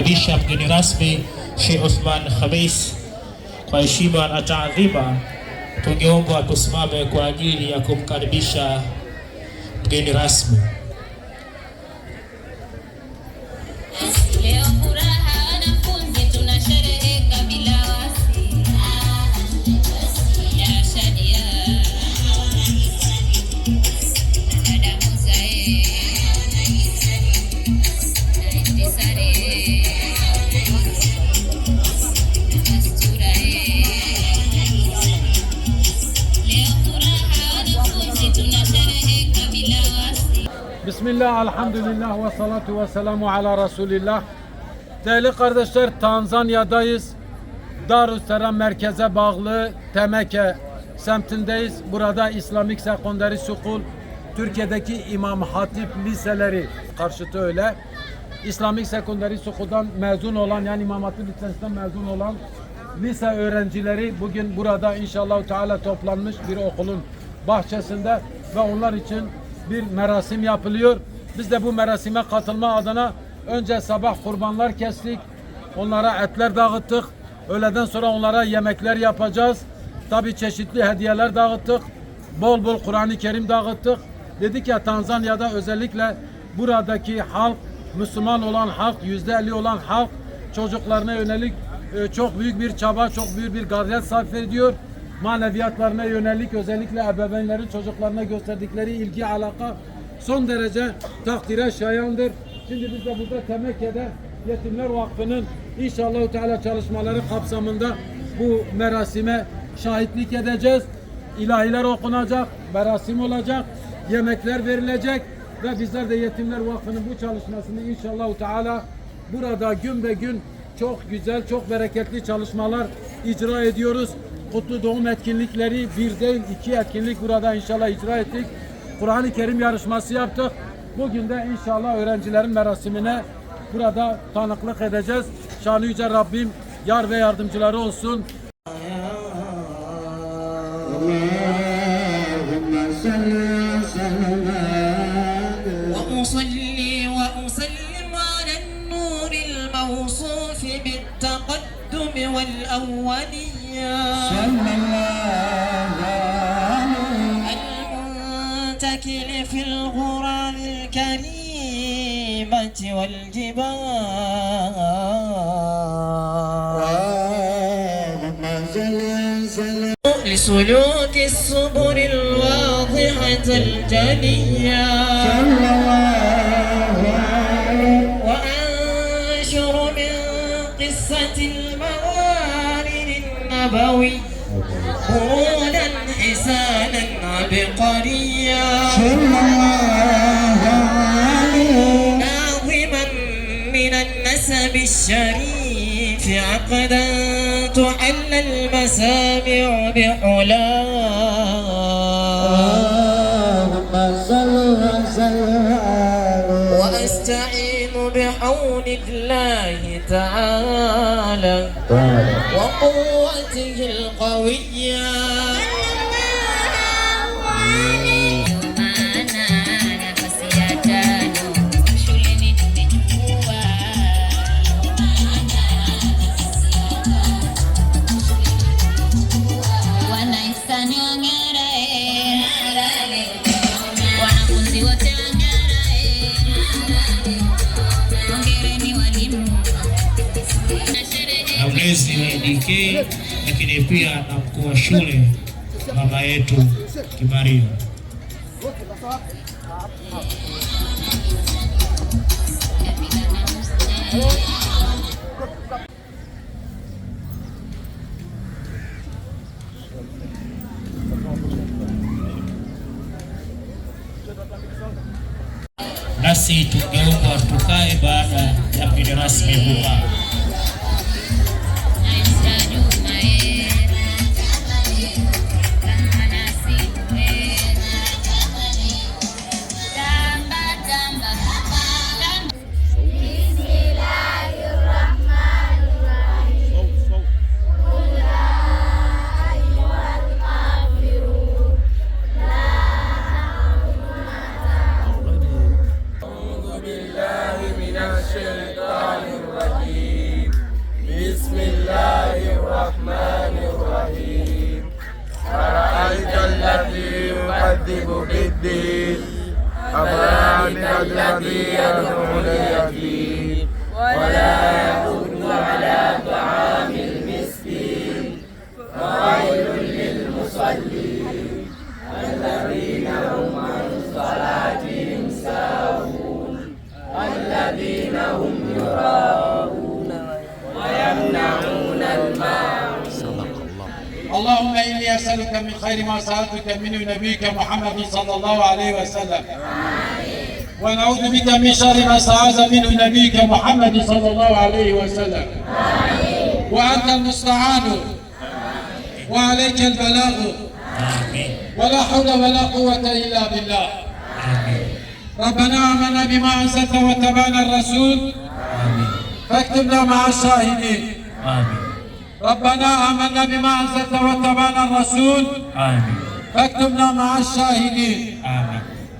Kisha mgeni rasmi Sheikh Othman Khamis, kwa heshima na taadhima, tungeomba tusimame kwa ajili ya kumkaribisha mgeni rasmi. Bismillah, elhamdülillah ve salatu ve selamu ala Resulillah. Değerli kardeşler, Tanzanya'dayız. Darüsselam merkeze bağlı Temeke semtindeyiz. Burada İslamik Secondary School, Türkiye'deki İmam Hatip liseleri karşıtı öyle. İslamik Secondary School'dan mezun olan, yani İmam Hatip Lisesi'nden mezun olan lise öğrencileri bugün burada inşallah Teala toplanmış bir okulun bahçesinde ve onlar için bir merasim yapılıyor. Biz de bu merasime katılma adına önce sabah kurbanlar kestik. Onlara etler dağıttık. Öğleden sonra onlara yemekler yapacağız. Tabii çeşitli hediyeler dağıttık. Bol bol Kur'an-ı Kerim dağıttık. Dedik ya, Tanzanya'da özellikle buradaki halk, Müslüman olan halk, %50 olan halk çocuklarına yönelik çok büyük bir çaba, çok büyük bir gayret sarf ediyor. Maneviyatlarına yönelik özellikle ebeveynlerin çocuklarına gösterdikleri ilgi, alaka son derece takdire şayandır. Şimdi biz de burada Temeke'de Yetimler Vakfı'nın inşallah Teala çalışmaları kapsamında bu merasime şahitlik edeceğiz. İlahiler okunacak, merasim olacak, yemekler verilecek ve bizler de Yetimler Vakfı'nın bu çalışmasını inşallah Teala burada gün be gün çok güzel, çok bereketli çalışmalar icra ediyoruz. Kutlu doğum etkinlikleri bir değil, 2 etkinlik burada inşallah icra ettik. Kur'an-ı Kerim yarışması yaptık. Bugün de inşallah öğrencilerin merasimine burada tanıklık edeceğiz. Şanı Yüce Rabbim yar ve yardımcıları olsun. المنتكل في الغرام الكريمة والجبال لسلوك السبل الواضحة الجلية وأنشر من قصة الموالد النبوي قرونا حسانا عبقريا ناظما من النسب الشريف عقدا تحل المسامع بعلاه وأستعين بعون الله تعالى وقوته القوية mlezi wa DK, lakini pia na mkuu wa shule mama yetu Kimario. basi tungeomba tukae baada ya mgeni rasmi hapa. بسم الله الرحمن الرحيم أرأيت الذي يكذب بالدين أفرأيت الذي يدعو اليتيم ولا يحض على طعام المسكين فويل للمصلين الذين هم عن صلاتهم ساهون الذين هم يراءون ويمنعون الماعون. اللهم إني أسألك من خير ما سألتك منه نبيك محمد صلى الله عليه وسلم ونعوذ بك من شر ما استعاذ منه نبيك محمد صلى الله عليه وسلم وأنت المستعان وعليك البلاغ ولا حول ولا قوة إلا بالله. ربنا آمنا بما أنزلت واتبعنا الرسول فاكتبنا مع الشاهدين. ربنا آمنا بما أنزلت واتبعنا الرسول فاكتبنا مع الشاهدين.